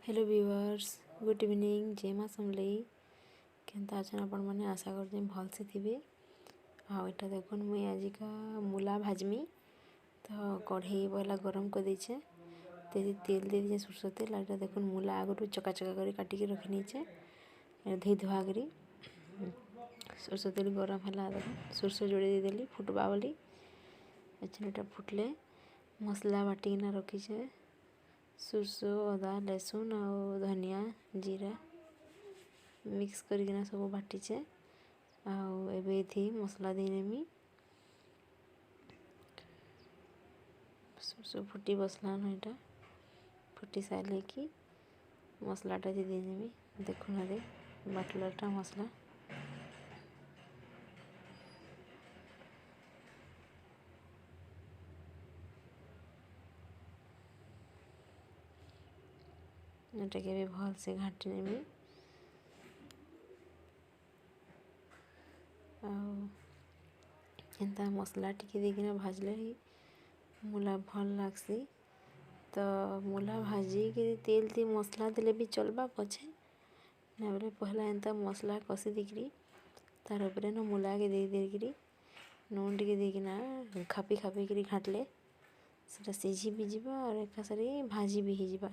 Hello viewers, good evening. जय माँ समलेई। केनता अछन आपण मैंने आशा करते भलसे थे। आटा देखुन मुई आज का मूला भाजमी। तो कढ़ई पहला गरम कर देचे, तेल दे दीजिए सरसों तेल। आटा देखुन मूला आगु चका चका कर काटिकी रखी नीचे धोई धुआ करी। सरसों तेल गरम है, देखो सरसों जोड़े देदेली फुटवा बोली। अच्छा फुटले मसला बाटिकिना रखीचे, सरसों अदा लहसुन और धनिया जीरा मिक्स करकिना सब बाटिचे। आबे मसला देनेमी। सरसों फुटी बसला न, यहाँ फुटी सारे कि मसलाटा देनेमी। देखो ना बाटलाटा मसला एटा के भल से घाटी नेमी। एंता मसला टिके देकिना भाजले ही मूला भल लागसी। तो मूला भाजी के तेल दी मसला देले भी चलबा पछे ना बोले पहला एंता मसला कसी दिकरी तार उपरे न मूला के देकरी नून टिके देकिना खापी खापी करी घाटले सेटा सिझी भी जीवा और एक सारी भाजी भी ही जीवा।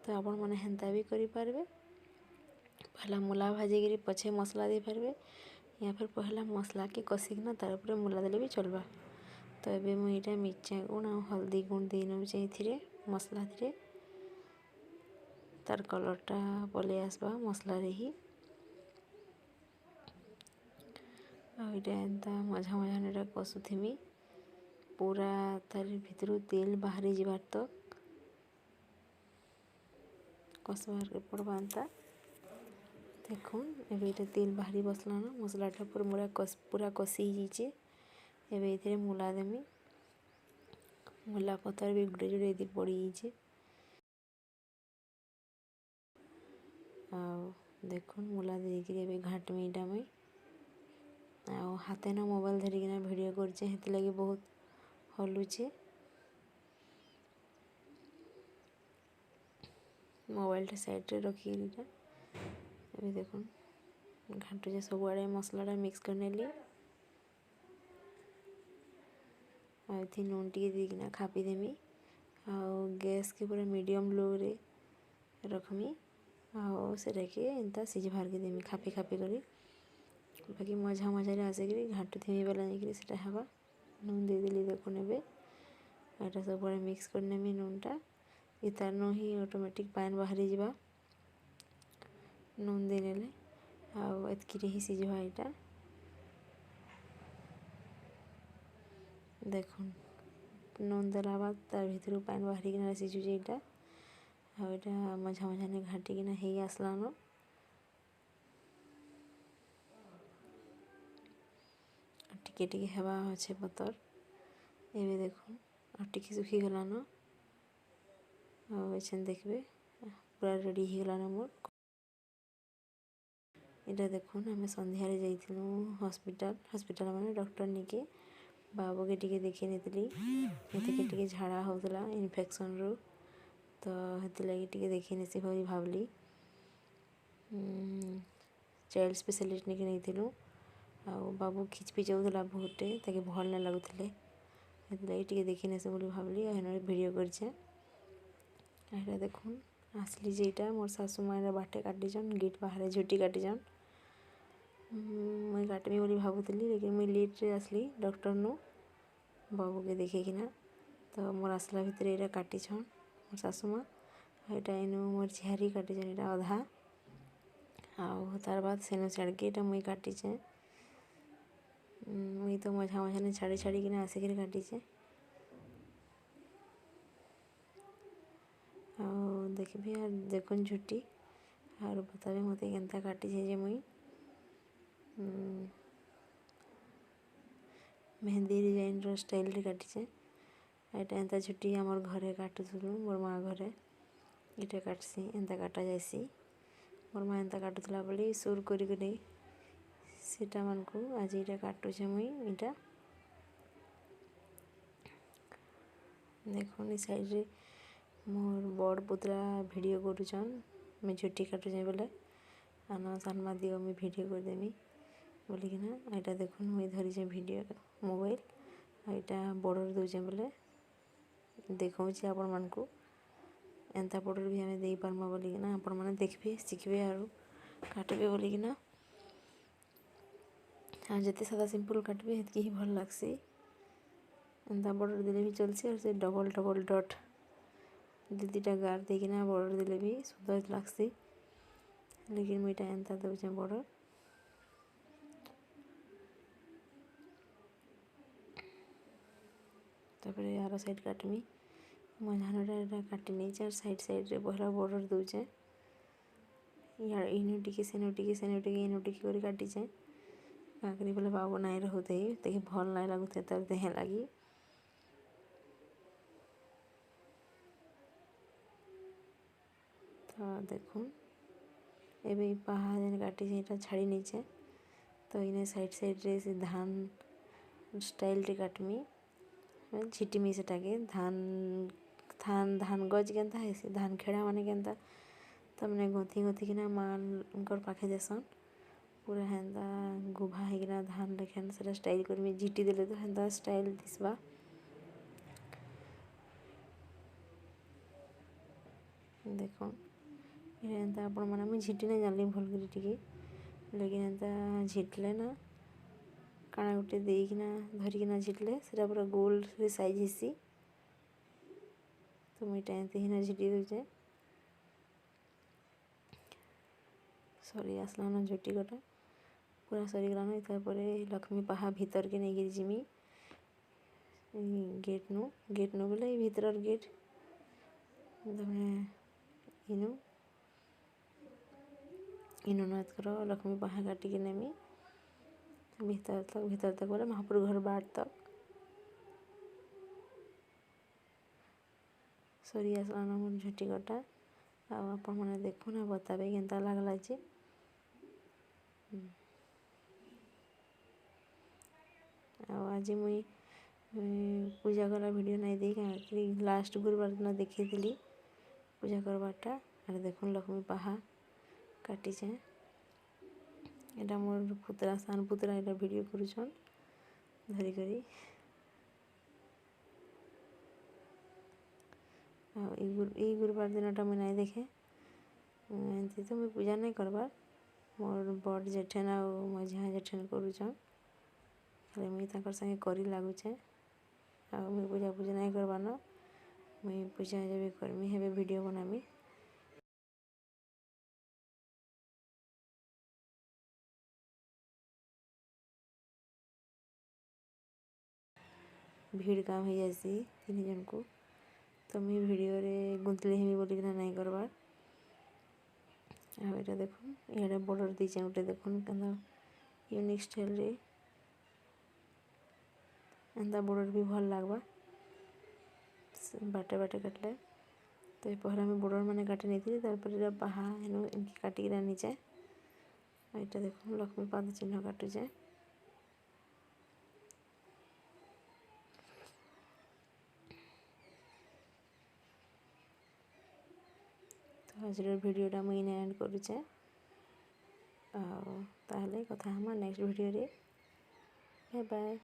तो आपण माने हेंता भी करि पारबे। पहला मूला भाजी करी पछे मसला दे पारबे, या फिर पहला मसला के कसिकना तार उपरे मूला देले भी चलबा। तो एबे मुई इटा मिर्चा गुण और हल्दी गुण दे नउचे एथिरे मसला थिरे। तार कलरटा पले आसबा मसला रे ही। इटा एंता मझा मझा नेटा कसुथिमी पूरा तार भितरु तेल बाहरी जीवार तक कसबार के पड़बा। एंता देखुन एबे इटा तेल बाहरी बसला न, मसलाटा पूरा कसी जाइए। एबे इथिरे मूला देमी। मूला पतर भी गुड़े जुड़े दी पड़ी जाइए। देखुन मूला देकरी एबे घाटमी इटा मुई हाथे न मोबाइल धरिकिना वीडियो करछे, हेति लगी बहुत हलुचे। मोबाइलटा साइड रे रखी इटा एबे देखुन घाटुचे सब आड़े मसलाटा मिक्स कर नेली। थी नून टिके देकिना खापी देमी। गैस के पूरा मीडियम लो रे रखमी। सेटा के एंता सिझबार के देमी खापी खापी करी। बाकी मझा मझारे आसिक घाटू थी बेला नहीं सेटा हवा। नून दे देली देखुन एबे एटा सब बड़े मिक्स कर नेमी। नूनटा इतार नो ही ऑटोमेटिक पान बाहरी जीवा नून दे नेले। एतकी ही सिझवा इटा देखुन नून देला बाद तार भितरु पान बाहरी किना सिझुचे इटा। इटा मझा मझा ने घाटी किना हेई आसला न। टिके टिके हेबा अच्छे पतर एबे देखुन और टिके सुखी गला न। एछन देखबे पूरा रेडी ही गला न मोर। इटा देखुन आमे संध्या रे जाइथिलु हॉस्पिटल माने डॉक्टर निके बाबू के टिके देखि नेतली। हेतिके टिके झाड़ा होतला इन्फेक्शन रो। तो हेति लगी टिके देखि नेसी होई भाबली। चाइल्ड स्पेशलिस्ट निके नेथिलु। बाबू खिचपिच होतला बहुते ताके भल ना लागुतले, हेति लगी टिके देखि नेसे बोली भाबली। हेन वीडियो करछे। एटा देखुन आसली जेटा मोर सासू मायरा बाटे काटिछन गेट बाहर झुटी काटिछन। मुई काटमी बोली भाबुतली, लेकिन मुई लेट रे आसली डॉक्टर नु बाबू के देखे किना। तो मोर आसला भितरे एटा काटिछन मोर सासू माँ। एटा इनु मोर झियारी काटिछन एटा अधा। तार बाद सेनु छाड़ के एटा मुई काटिछे। मुई तो मझा मझा ने छाड़ी छाड़ी किना आसिक काटिछे। देखबे और देखुन झुटी और बताबे मते केनता काटिछे जे मुई। मेहंदी डिजाइन रो स्टाइल रे काटिछे। एटा एंता झुटी हमर घरे काटुथुलु मोर माँ घरे। इटा काटसी एंता काटा जायसी। मोर माँ एंता काटुथला बोली सुर करी करी सेटा मानकु आज इटा काटुछे मुई। इटा देखुन ई साइड रे मोर बड़ पुतरा भिडियो करुचन मुई झुट्टी काटुचे बोले आना सानमा दियो मुई भिडियो करदेमी बोलिकिना एटा देखुन मुई धरीचे भिडियो मोबाइल एटा बॉर्डर दूचे बोले देखौचे आपण मानकू एंता बॉर्डर भी हमें दे पारमा बोलिकिना आपण माने देखबे शिखबे आरो काटबे बोलिकिना हाँ जिते सादा सिंपल काटबे हेतकी ही भल लागसी एंता बॉर्डर देले भी चलसी और से डबल डबल डॉट दीटा गार देकिना बॉर्डर देले भी सुंदर लागसी लेकिन मुईटा एंता दउचे बॉर्डर तापरे यार साइड काटमी मझानटा काटी नहीं साइड साइड रे पहला बॉर्डर दूचे या इनु टिके सेनु टिके सेनु टिके इनु टिके करी काटीचे काकरी बोले बाबू नाई रहुते तेके भल नाई लागुते तार देहे लागी तो देखुन एबे पहा जेन काटीचे एटा छाड़ी नीचे तो इने साइड साइड रे से धान स्टाइल रे काटमी छिटिमी सेटाके धान धान गज केन्ता हेसी धान खेड़ा माने केन्ता तमने गथी गथी किना माल पाखे देसन पूरा हेन्ता गुभा हेकिना धान लेखेन सेटा स्टाइल करमी झिटी देले तो हेन्ता स्टाइल दिसबा देखो एन्ता आपण माने मुई झिटी नहीं जानली भल करी टिके लेकिन एन्ता झिटले ना काना गुटे देकिना धरिकिना झिटले सेटा पूरा गोल रे साइज हेसी तो मुई एंते हिना झिटी दूचे सरी आसलान झुटी कटा पूरा सरी गलान तारपरे लक्ष्मी पहा भीतर के नहीं जिमी गेट नु बोले भीतर गेट तमे इनु इनु नाथ करो लक्ष्मी पहा काटी के नेमी भीतर तक बोले महापुर घर बाट तक सरी आसलान मोर झुटी कटा आपण मैंने देखो ना बताबे केन्ता लागला जे आज मुई पूजा कला वीडियो नहीं देख लास्ट गुरुवार दिन देखी पूजा करवाटा और देखुन लक्ष्मी पहा काटीचे एटा मोर पुतरा सान पुतरा एटा वीडियो करुछन धरी करी ई गुरुवार दिनटा मुई नहीं देखे एमती तो मुई पूजा नहीं करबार मोर बड़ जेठेन आ मझिया जेठेन करुछन खाली मुई ताकर संगे करी लागुचे आ मुई पूजा पूजा नहीं करबार मुई पूजा जब करमी हेबे वीडियो बनामी भीड़ काम हो जासी तीन जन को तो मुई वीडियो रे गुंतले हेमी बोलिकिना नहीं करबार आ देखो ये बॉर्डर दीचे गोटे देखुन केन्ता यूनिक स्टाइल रे एंता बॉर्डर भी भल लागबा बाटे बाटे काटले तो पहला मैं बॉर्डर माने काटी नहीं थी तारपर पहा हेनु इनकी काटिक नीचे एटा देखो लक्ष्मी पाद चिन्ह काटुचे तो आज वीडियोटा मुई एंड करुचे ताहले कथा हमा नेक्स्ट वीडियो रे बाय बाय।